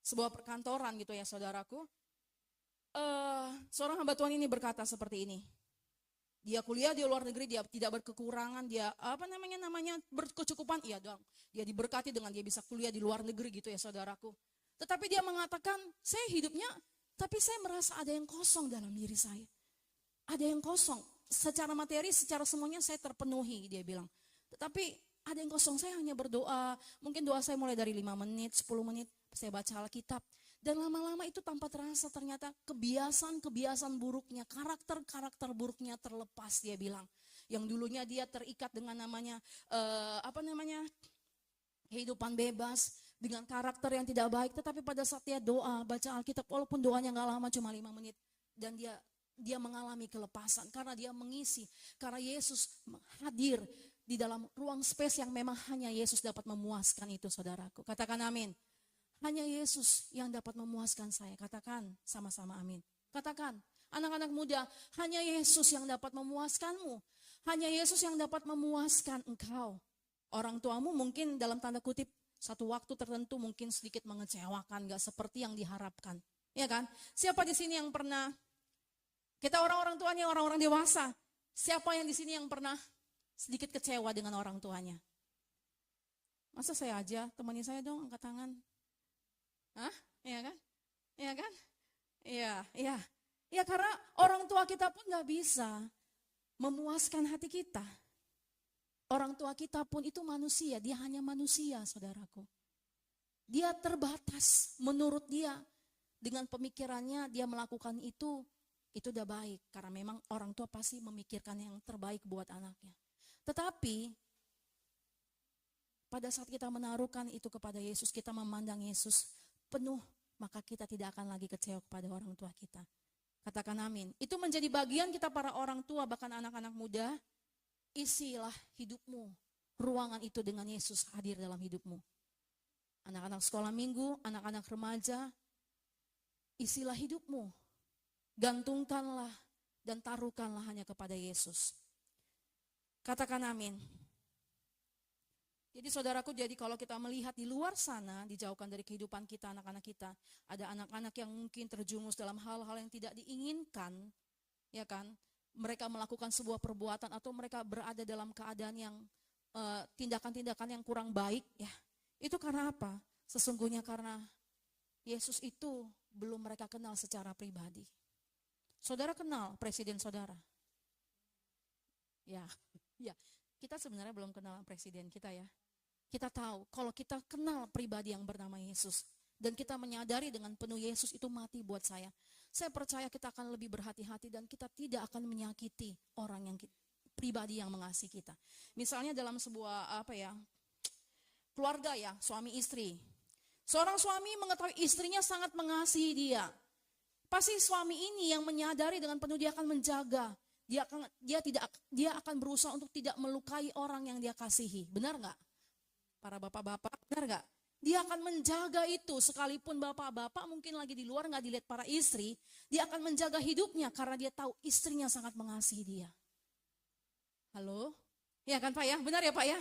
sebuah perkantoran gitu ya saudaraku, seorang hamba Tuhan ini berkata seperti ini. Dia kuliah di luar negeri, dia tidak berkekurangan, dia namanya berkecukupan, iya dong. Dia diberkati dengan dia bisa kuliah di luar negeri gitu ya saudaraku. Tetapi dia mengatakan, saya hidupnya, tapi saya merasa ada yang kosong dalam diri saya. Ada yang kosong, secara materi, secara semuanya saya terpenuhi, dia bilang. Tetapi ada yang kosong, saya hanya berdoa, mungkin doa saya mulai dari 5 menit, 10 menit, saya baca Alkitab. Dan lama-lama itu tanpa terasa ternyata kebiasaan buruknya, karakter buruknya terlepas, dia bilang. Yang dulunya dia terikat dengan kehidupan bebas, dengan karakter yang tidak baik. Tetapi pada saat dia doa, baca Alkitab, walaupun doanya gak lama cuma 5 menit. Dan dia mengalami kelepasan karena dia mengisi. Karena Yesus hadir di dalam ruang space yang memang hanya Yesus dapat memuaskan itu saudaraku. Katakan amin. Hanya Yesus yang dapat memuaskan saya. Katakan sama-sama amin. Katakan, anak-anak muda, hanya Yesus yang dapat memuaskanmu. Hanya Yesus yang dapat memuaskan engkau. Orang tuamu mungkin dalam tanda kutip satu waktu tertentu mungkin sedikit mengecewakan, gak seperti yang diharapkan. Ya kan? Siapa di sini yang pernah, kita orang-orang tuanya, orang-orang dewasa, siapa yang di sini yang pernah sedikit kecewa dengan orang tuanya? Masa saya aja, temani saya dong, angkat tangan. Hah? Iya kan? Iya kan? Iya. Ya karena orang tua kita pun gak bisa memuaskan hati kita. Orang tua kita pun itu manusia, dia hanya manusia saudaraku. Dia terbatas menurut dia. Dengan pemikirannya dia melakukan itu udah baik. Karena memang orang tua pasti memikirkan yang terbaik buat anaknya. Tetapi pada saat kita menaruhkan itu kepada Yesus, kita memandang Yesus penuh, maka kita tidak akan lagi kecewa kepada orang tua kita. Katakan amin. Itu menjadi bagian kita para orang tua, bahkan anak-anak muda. Isilah hidupmu, ruangan itu dengan Yesus hadir dalam hidupmu. Anak-anak sekolah minggu, anak-anak remaja, isilah hidupmu. Gantungkanlah dan taruhkanlah hanya kepada Yesus. Katakan amin. Jadi saudaraku, jadi kalau kita melihat di luar sana, dijauhkan dari kehidupan kita, anak-anak kita, ada anak-anak yang mungkin terjumus dalam hal-hal yang tidak diinginkan, ya kan? Mereka melakukan sebuah perbuatan atau mereka berada dalam keadaan yang tindakan-tindakan yang kurang baik, ya. Itu karena apa? Sesungguhnya karena Yesus itu belum mereka kenal secara pribadi. Saudara kenal presiden saudara? Ya. Kita sebenarnya belum kenal presiden kita ya. Kita tahu kalau kita kenal pribadi yang bernama Yesus. Dan kita menyadari dengan penuh Yesus itu mati buat saya. Saya percaya kita akan lebih berhati-hati dan kita tidak akan menyakiti orang yang pribadi yang mengasihi kita. Misalnya dalam sebuah keluarga ya, suami istri. Seorang suami mengetahui istrinya sangat mengasihi dia. Pasti suami ini yang menyadari dengan penuh dia akan menjaga. Dia akan berusaha untuk tidak melukai orang yang dia kasihi. Benar nggak? Para bapak-bapak, benar nggak? Dia akan menjaga itu, sekalipun bapak-bapak mungkin lagi di luar nggak dilihat para istri, dia akan menjaga hidupnya karena dia tahu istrinya sangat mengasihi dia. Halo? Ya kan Pak ya? Benar ya Pak ya?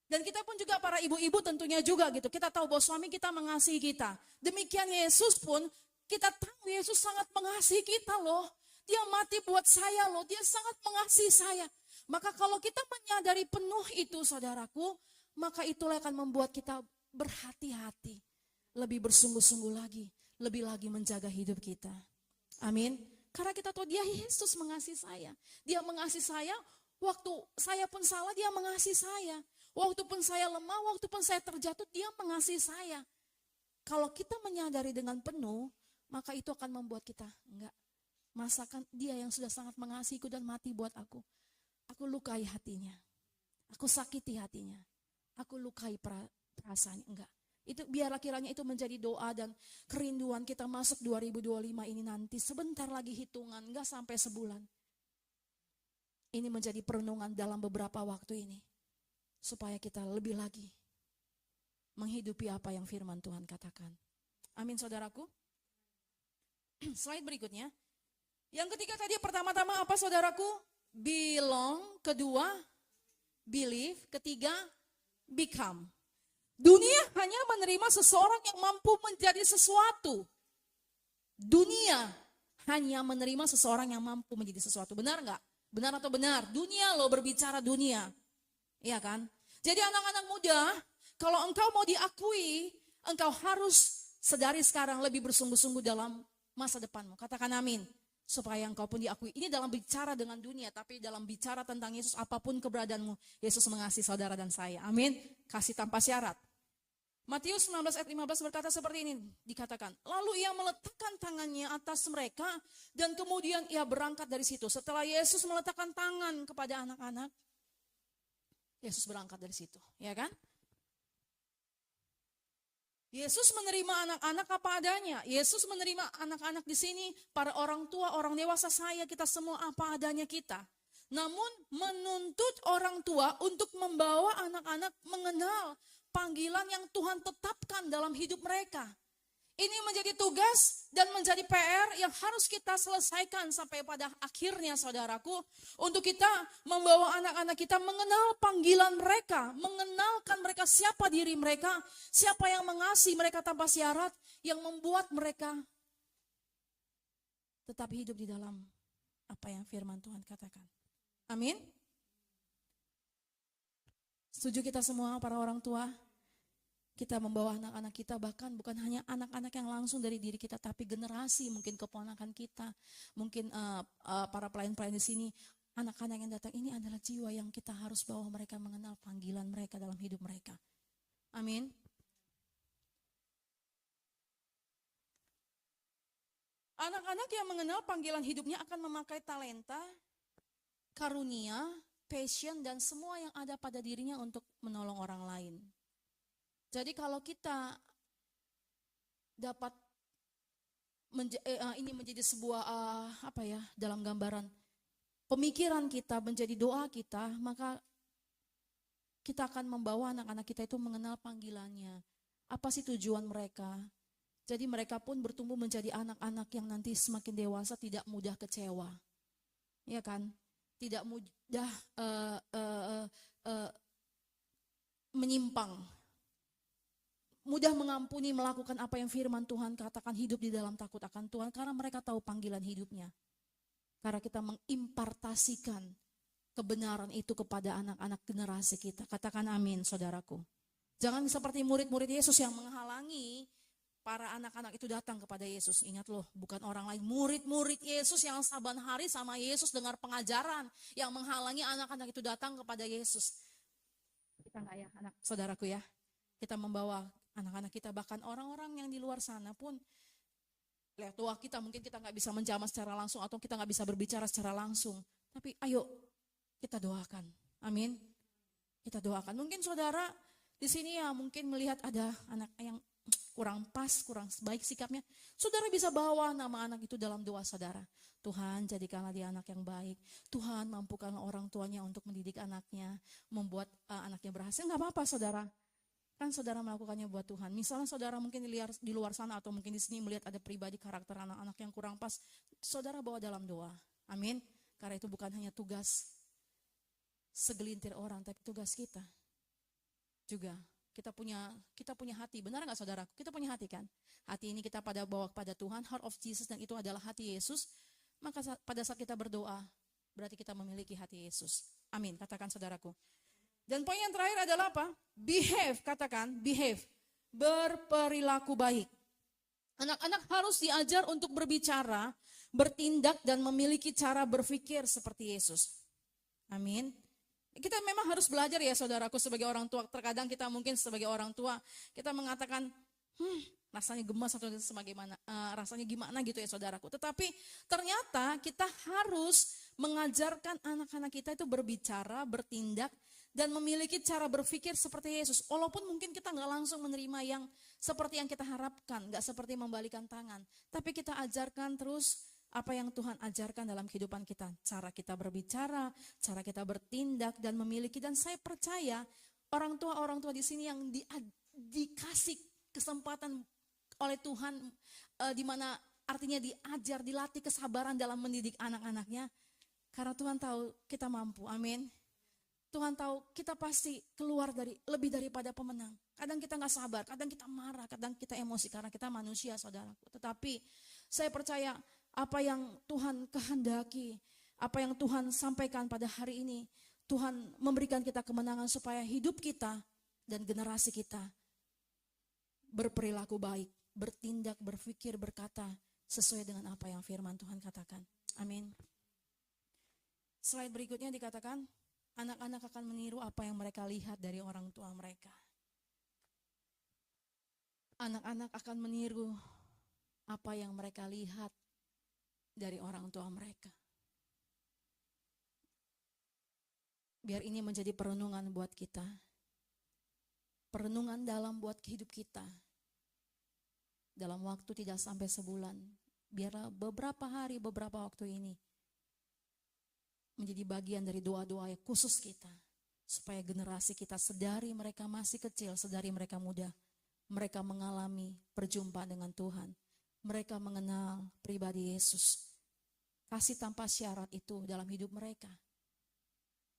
Dan kita pun juga para ibu-ibu tentunya juga gitu. Kita tahu bahwa suami kita mengasihi kita. Demikian Yesus pun, kita tahu Yesus sangat mengasihi kita loh. Dia mati buat saya loh, dia sangat mengasihi saya. Maka kalau kita menyadari penuh itu saudaraku, maka itulah akan membuat kita berhati-hati. Lebih bersungguh-sungguh lagi, lebih lagi menjaga hidup kita. Amin. Karena kita tahu dia Yesus mengasihi saya. Dia mengasihi saya, waktu saya pun salah dia mengasihi saya. Waktu pun saya lemah, waktu pun saya terjatuh, dia mengasihi saya. Kalau kita menyadari dengan penuh, maka itu akan membuat kita enggak. Masakan dia yang sudah sangat mengasihiku dan mati buat aku. Aku lukai hatinya. Aku sakiti hatinya. Aku lukai perasaannya. Enggak. Itu biarlah kiranya itu menjadi doa dan kerinduan kita masuk 2025 ini nanti. Sebentar lagi hitungan, enggak sampai sebulan. Ini menjadi perenungan dalam beberapa waktu ini. Supaya kita lebih lagi menghidupi apa yang firman Tuhan katakan. Amin saudaraku. Slide berikutnya. Yang ketiga tadi pertama-tama apa saudaraku? Belong, kedua believe, ketiga become. Dunia hanya menerima seseorang yang mampu menjadi sesuatu. Dunia hanya menerima seseorang yang mampu menjadi sesuatu. Benar nggak? Benar atau benar? Dunia loh berbicara dunia. Iya kan? Jadi anak-anak muda, kalau engkau mau diakui, engkau harus sedari sekarang lebih bersungguh-sungguh dalam masa depanmu. Katakan amin. Supaya engkau pun diakui. Ini dalam bicara dengan dunia, tapi dalam bicara tentang Yesus, apapun keberadaanmu, Yesus mengasihi saudara dan saya. Amin. Kasih tanpa syarat. Matius 19 ayat 15 berkata seperti ini, dikatakan, lalu ia meletakkan tangannya atas mereka, dan kemudian ia berangkat dari situ. Setelah Yesus meletakkan tangan kepada anak-anak, Yesus berangkat dari situ, ya kan? Yesus menerima anak-anak apa adanya. Yesus menerima anak-anak di sini, para orang tua, orang dewasa saya, kita semua apa adanya kita. Namun menuntut orang tua untuk membawa anak-anak mengenal panggilan yang Tuhan tetapkan dalam hidup mereka. Ini menjadi tugas dan menjadi PR yang harus kita selesaikan sampai pada akhirnya saudaraku. Untuk kita membawa anak-anak kita mengenal panggilan mereka. Mengenalkan mereka siapa diri mereka. Siapa yang mengasihi mereka tanpa syarat. Yang membuat mereka tetap hidup di dalam apa yang firman Tuhan katakan. Amin. Setuju kita semua para orang tua? Kita membawa anak-anak kita, bahkan bukan hanya anak-anak yang langsung dari diri kita, tapi generasi, mungkin keponakan kita, mungkin para pelayan-pelayan di sini, anak-anak yang datang ini adalah jiwa yang kita harus bawa mereka mengenal panggilan mereka dalam hidup mereka. Amin. Anak-anak yang mengenal panggilan hidupnya akan memakai talenta, karunia, passion, dan semua yang ada pada dirinya untuk menolong orang lain. Jadi kalau kita dapat ini menjadi sebuah dalam gambaran pemikiran kita menjadi doa kita, maka kita akan membawa anak-anak kita itu mengenal panggilannya. Apa sih tujuan mereka? Jadi mereka pun bertumbuh menjadi anak-anak yang nanti semakin dewasa tidak mudah kecewa. Ya kan? Tidak mudah menyimpang. Mudah mengampuni, melakukan apa yang firman Tuhan katakan, hidup di dalam takut akan Tuhan, karena mereka tahu panggilan hidupnya. Karena kita mengimpartasikan kebenaran itu kepada anak-anak generasi kita. Katakan amin saudaraku. Jangan seperti murid-murid Yesus yang menghalangi para anak-anak itu datang kepada Yesus. Ingat loh, bukan orang lain, murid-murid Yesus yang saban hari sama Yesus dengar pengajaran yang menghalangi anak-anak itu datang kepada Yesus. Kita enggak ya, anak saudaraku ya. Kita membawa anak-anak kita, bahkan orang-orang yang di luar sana pun lihat tua kita, mungkin kita nggak bisa menjamah secara langsung atau kita nggak bisa berbicara secara langsung. Tapi ayo kita doakan. Amin. Kita doakan. Mungkin saudara di sini ya mungkin melihat ada anak yang kurang pas, kurang baik sikapnya. Saudara bisa bawa nama anak itu dalam doa saudara. Tuhan, jadikanlah dia anak yang baik. Tuhan, mampukanlah orang tuanya untuk mendidik anaknya, membuat anaknya berhasil. Nggak apa-apa saudara. Kan saudara melakukannya buat Tuhan. Misalnya saudara mungkin di luar sana atau mungkin di sini melihat ada pribadi karakter anak-anak yang kurang pas, saudara bawa dalam doa. Amin. Karena itu bukan hanya tugas segelintir orang, tapi tugas kita juga. Kita punya hati. Benar nggak saudara? Kita punya hati kan? Hati ini kita bawa kepada Tuhan, heart of Jesus, dan itu adalah hati Yesus. Maka pada saat kita berdoa, berarti kita memiliki hati Yesus. Amin. Katakan saudaraku. Dan poin yang terakhir adalah apa? Behave, katakan, behave. Berperilaku baik. Anak-anak harus diajar untuk berbicara, bertindak, dan memiliki cara berpikir seperti Yesus. Amin. Kita memang harus belajar ya saudaraku sebagai orang tua. Terkadang kita mungkin sebagai orang tua, kita mengatakan, rasanya gemas atau rasanya gimana gitu ya saudaraku. Tetapi ternyata kita harus mengajarkan anak-anak kita itu berbicara, bertindak, dan memiliki cara berpikir seperti Yesus. Walaupun mungkin kita nggak langsung menerima yang seperti yang kita harapkan, nggak seperti membalikan tangan. Tapi kita ajarkan terus apa yang Tuhan ajarkan dalam kehidupan kita. Cara kita berbicara, cara kita bertindak dan memiliki. Dan saya percaya orang tua di sini yang dikasih kesempatan oleh Tuhan, di mana artinya diajar, dilatih kesabaran dalam mendidik anak-anaknya. Karena Tuhan tahu kita mampu, amin. Tuhan tahu kita pasti keluar lebih daripada pemenang. Kadang kita nggak sabar, kadang kita marah, kadang kita emosi karena kita manusia, saudaraku. Tetapi saya percaya apa yang Tuhan kehendaki, apa yang Tuhan sampaikan pada hari ini, Tuhan memberikan kita kemenangan supaya hidup kita dan generasi kita berperilaku baik, bertindak, berpikir, berkata sesuai dengan apa yang firman Tuhan katakan. Amin. Slide berikutnya dikatakan, anak-anak akan meniru apa yang mereka lihat dari orang tua mereka. Anak-anak akan meniru apa yang mereka lihat dari orang tua mereka. Biar ini menjadi perenungan buat kita. Perenungan dalam buat hidup kita. Dalam waktu tidak sampai sebulan. Biarlah beberapa hari, beberapa waktu ini menjadi bagian dari doa-doa yang khusus kita. Supaya generasi kita sedari mereka masih kecil, sedari mereka muda. Mereka mengalami perjumpaan dengan Tuhan. Mereka mengenal pribadi Yesus. Kasih tanpa syarat itu dalam hidup mereka.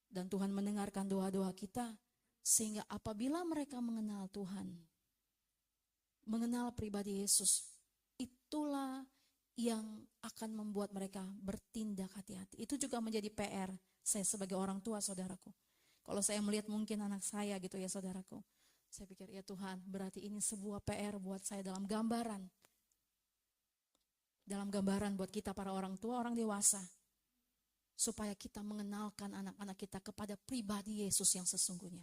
Dan Tuhan mendengarkan doa-doa kita. Sehingga apabila mereka mengenal Tuhan, mengenal pribadi Yesus, itulah yang akan membuat mereka bertindak hati-hati. Itu juga menjadi PR saya sebagai orang tua, saudaraku. Kalau saya melihat mungkin anak saya gitu ya saudaraku, saya pikir ya Tuhan, berarti ini sebuah PR buat saya dalam gambaran. Dalam gambaran buat kita para orang tua, orang dewasa. Supaya kita mengenalkan anak-anak kita kepada pribadi Yesus yang sesungguhnya.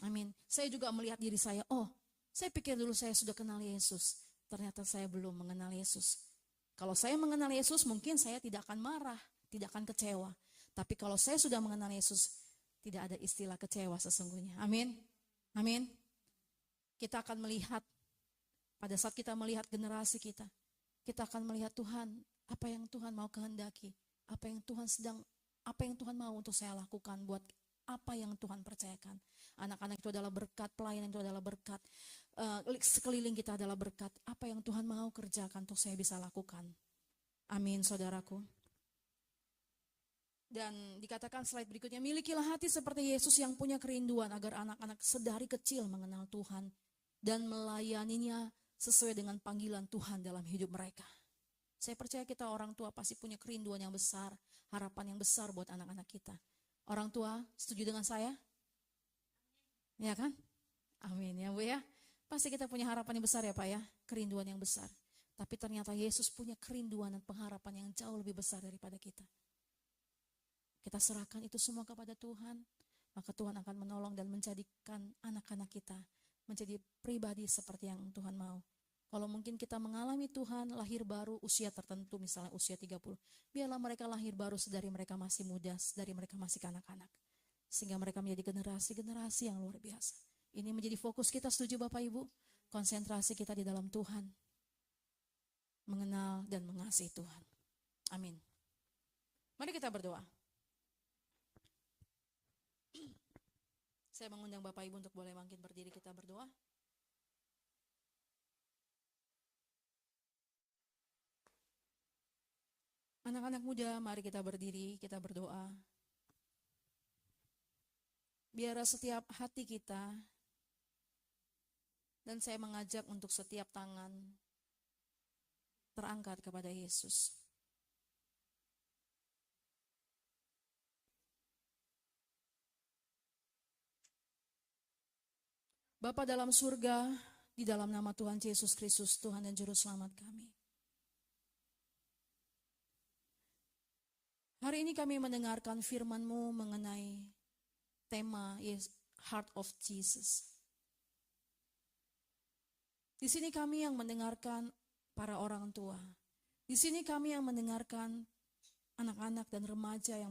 Amin. Saya juga melihat diri saya, saya pikir dulu saya sudah kenal Yesus. Ternyata saya belum mengenal Yesus. Kalau saya mengenal Yesus, mungkin saya tidak akan marah, tidak akan kecewa. Tapi kalau saya sudah mengenal Yesus, tidak ada istilah kecewa sesungguhnya. Amin. Amin. Kita akan melihat, pada saat kita melihat generasi kita akan melihat Tuhan, apa yang Tuhan mau kehendaki, apa yang Tuhan mau untuk saya lakukan buat apa yang Tuhan percayakan. Anak-anak itu adalah berkat, pelayanan itu adalah berkat, sekeliling kita adalah berkat. Apa yang Tuhan mau kerjakan untuk saya bisa lakukan. Amin, saudaraku. Dan dikatakan slide berikutnya, milikilah hati seperti Yesus yang punya kerinduan agar anak-anak sedari kecil mengenal Tuhan dan melayaninya sesuai dengan panggilan Tuhan dalam hidup mereka. Saya percaya kita orang tua pasti punya kerinduan yang besar, harapan yang besar buat anak-anak kita. Orang tua, setuju dengan saya? Ya kan? Amin ya Bu ya. Pasti kita punya harapan yang besar ya Pak ya, kerinduan yang besar. Tapi ternyata Yesus punya kerinduan dan pengharapan yang jauh lebih besar daripada kita. Kita serahkan itu semua kepada Tuhan, maka Tuhan akan menolong dan menjadikan anak-anak kita menjadi pribadi seperti yang Tuhan mau. Kalau mungkin kita mengalami Tuhan lahir baru usia tertentu, misalnya usia 30, biarlah mereka lahir baru sedari mereka masih muda, sedari mereka masih kanak-kanak. Sehingga mereka menjadi generasi-generasi yang luar biasa. Ini menjadi fokus kita, setuju Bapak Ibu? Konsentrasi kita di dalam Tuhan. Mengenal dan mengasihi Tuhan. Amin. Mari kita berdoa. Saya mengundang Bapak Ibu untuk boleh bangkit berdiri, kita berdoa. Anak-anak muda, mari kita berdiri, kita berdoa. Biar setiap hati kita, dan saya mengajak untuk setiap tangan terangkat kepada Yesus. Bapa dalam surga, di dalam nama Tuhan Yesus Kristus, Tuhan dan Juru Selamat kami. Hari ini kami mendengarkan firman-Mu mengenai tema Heart of Jesus. Di sini kami yang mendengarkan para orang tua. Di sini kami yang mendengarkan anak-anak dan remaja yang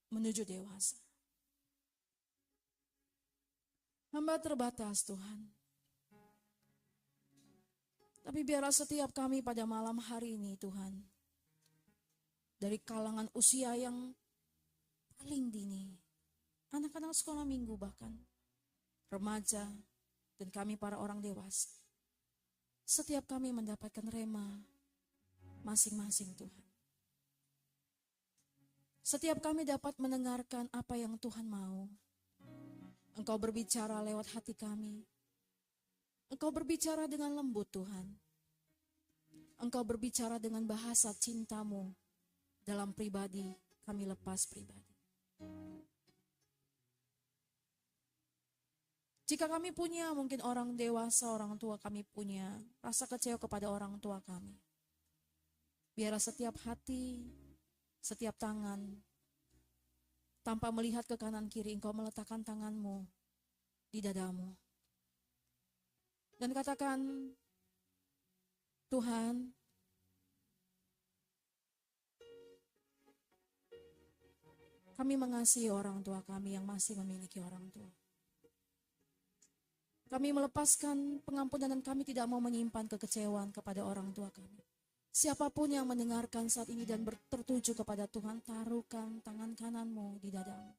menuju dewasa. Hamba terbatas Tuhan. Tapi biarlah setiap kami pada malam hari ini Tuhan, dari kalangan usia yang paling dini, anak-anak sekolah minggu bahkan, remaja, dan kami para orang dewasa, setiap kami mendapatkan rema masing-masing Tuhan. Setiap kami dapat mendengarkan apa yang Tuhan mau. Engkau berbicara lewat hati kami. Engkau berbicara dengan lembut Tuhan. Engkau berbicara dengan bahasa cinta-Mu dalam pribadi, kami lepas pribadi. Jika kami punya, mungkin orang dewasa, orang tua kami punya rasa kecewa kepada orang tua kami. Biarlah setiap hati, setiap tangan, tanpa melihat ke kanan kiri, Engkau meletakkan tangan-Mu di dadamu. Dan katakan, Tuhan, kami mengasihi orang tua kami yang masih memiliki orang tua. Kami melepaskan pengampunan dan kami tidak mau menyimpan kekecewaan kepada orang tua kami. Siapapun yang mendengarkan saat ini dan tertuju kepada Tuhan, taruhkan tangan kananmu di dadamu.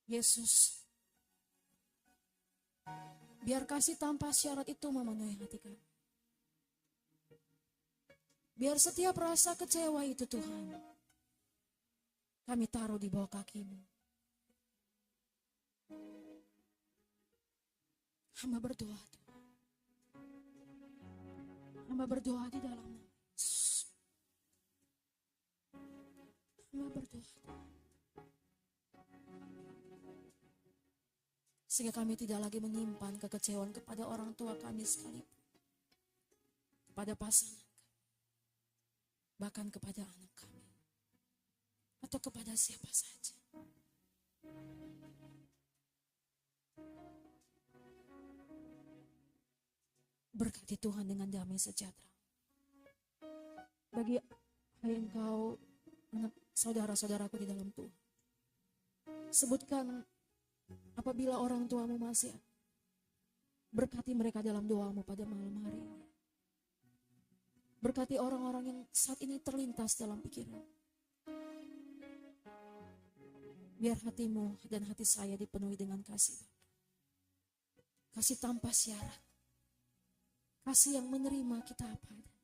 Yesus, biar kasih tanpa syarat itu memenuhi hati kami. Biar setiap rasa kecewa itu Tuhan, kami taruh di bawah kaki-Mu. Hamba berdoa Tuhan. Hamba berdoa di dalam nama Yesus. Hamba berdoa Tuhan. Sehingga kami tidak lagi menyimpan kekecewaan kepada orang tua kami sekalipun. Kepada pasangan kami. Bahkan kepada anak kami. Atau kepada siapa saja. Berkati Tuhan dengan damai sejahtera. Bagi engkau, anak saudara-saudaraku di dalam Tuhan. Sebutkan apabila orang tuamu masih ada. Berkati mereka dalam doamu pada malam hari ini. Berkati orang-orang yang saat ini terlintas dalam pikiran. Biar hatimu dan hati saya dipenuhi dengan kasih. Kasih tanpa syarat. Kasih yang menerima kita apa adanya.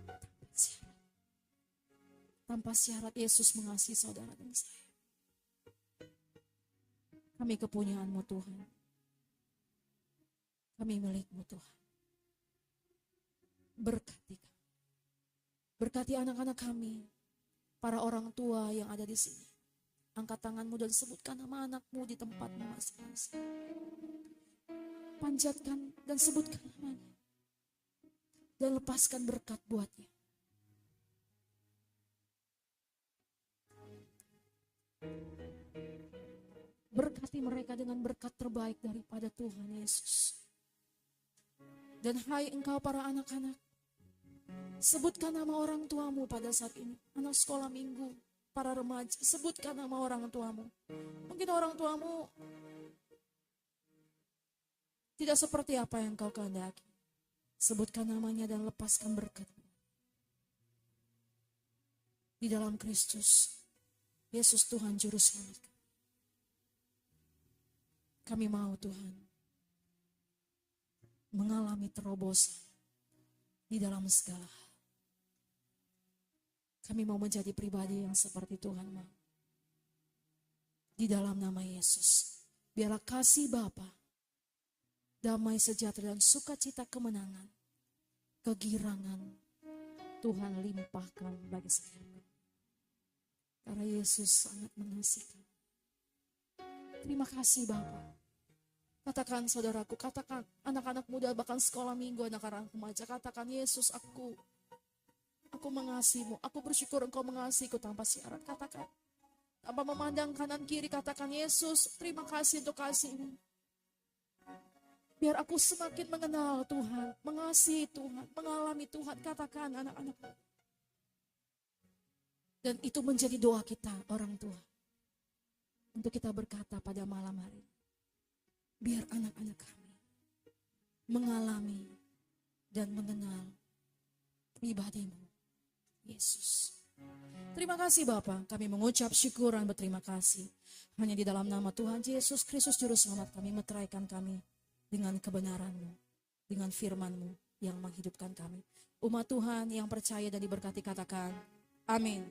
Tanpa syarat. Tanpa syarat Yesus mengasihi saudara dan saya. Kami kepunyaan-Mu Tuhan. Kami milik-Mu Tuhan. Berkati kami. Berkati anak-anak kami. Para orang tua yang ada di sini. Angkat tanganmu dan sebutkan nama anakmu di tempatmu masing-masing. Panjatkan dan sebutkan namanya. Dan lepaskan berkat buatnya. Berkati mereka dengan berkat terbaik daripada Tuhan Yesus. Dan hai engkau para anak-anak, sebutkan nama orang tuamu pada saat ini. Anak sekolah minggu, para remaja, sebutkan nama orang tuamu. Mungkin orang tuamu tidak seperti apa yang kau kehendaki. Sebutkan namanya dan lepaskan berkat. Di dalam Kristus, Yesus Tuhan Juru Selamat. Kami mau Tuhan mengalami terobosan di dalam segala hal. Kami mau menjadi pribadi yang seperti Tuhan mau. Di dalam nama Yesus, biarlah kasih Bapa, damai sejahtera dan sukacita kemenangan, kegirangan Tuhan limpahkan bagi setiap kami. Karena Yesus sangat mengasihi kami. Terima kasih Bapa. Katakan saudaraku, katakan anak-anak muda bahkan sekolah minggu, anak-anak remaja, katakan Yesus aku mengasihimu, aku bersyukur engkau mengasihiku tanpa syarat. Katakan, tanpa memandang kanan kiri, katakan Yesus terima kasih untuk kasih-Mu. Biar aku semakin mengenal Tuhan, mengasihi Tuhan, mengalami Tuhan. Katakan anak-anak. Dan itu menjadi doa kita orang tua. Untuk kita berkata pada malam hari. Biar anak-anak kami mengalami dan mengenal pribadi-Mu, Yesus. Terima kasih Bapa, kami mengucap syukuran berterima kasih. Hanya di dalam nama Tuhan Yesus Kristus Juru Selamat kami meteraikan kami dengan kebenaran-Mu, dengan firman-Mu yang menghidupkan kami. Umat Tuhan yang percaya dan diberkati katakan, amin.